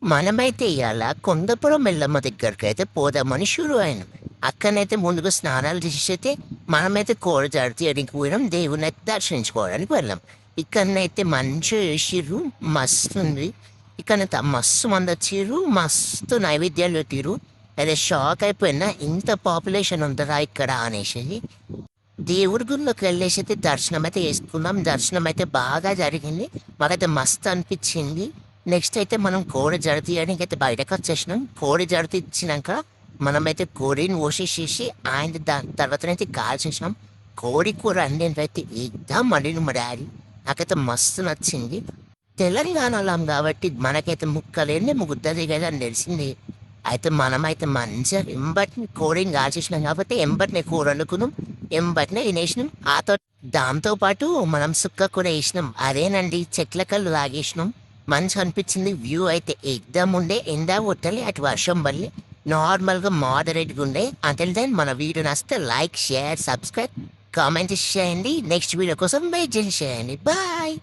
మనమైతే ఇయాల కొండపురం ఎల్లమ్మ దగ్గరకైతే పోదామని షురు అయినాం. అక్కడనైతే ముందుగా స్నానాలు చేసైతే మనమైతే కోడజాడి తీయడానికి పోయినాం. దేవుని అయితే దర్శించుకోవడానికి వెళ్ళాం. ఇక్కడనైతే మంచిగా చేసిర్రు, మస్తు ఉంది. ఇక్కడనైతే మస్తు మంది వచ్చిర్రు, మస్తు నైవేద్యాలు పెట్టిర్రు. అదే షాక్ అయిపోయినా, ఇంత పాపులేషన్ ఉంటుందా ఇక్కడ అనేసి. దేవుడి గుడిలోకి వెళ్ళేసి అయితే దర్శనం అయితే చేసుకున్నాం. దర్శనం అయితే బాగా జరిగింది. మాకైతే మస్తు అనిపించింది. నెక్స్ట్ అయితే మనం కోడి జడ తీయడానికి అయితే బయటకు వచ్చేసినాం. కోడి జడ తీసినాక మనమైతే కోడిని కోసేసేసి ఆయన దాని తర్వాతనైతే కాల్చేసినాం. కోడి కూర అండినైతే ఇద్దాం వండిన మా డాడీ. నాకైతే మస్తు నచ్చింది. తెలంగాణలో కాబట్టి మనకైతే ముక్కలేని ముగ్గుతుంది కదా అని తెలిసింది. అయితే మనమైతే మంచిగా ఎంబటిని కోడిని కాల్చేసినాం కాబట్టి ఎంబటిని కూర వండుకున్నాం, ఎంబటినే తినేసినాం. దాంతో పాటు మనం సుక్క కూడా వేసినాం. అదేనండి, చెట్ల కళ్ళు తాగేసినాం. మంచిగా అనిపించింది. వ్యూ అయితే ఎగ్దమ్ ఉండే, ఎండ కొట్టాలి, అటు వర్షం పడలే, నార్మల్గా మోడరేట్గా ఉండే. అంటిల్ దెన్ మన వీడియో నచ్చితే లైక్, షేర్, సబ్స్క్రైబ్, కామెంట్ చేయండి. నెక్స్ట్ వీడియో కోసం వెయిట్ చేయండి. బాయ్.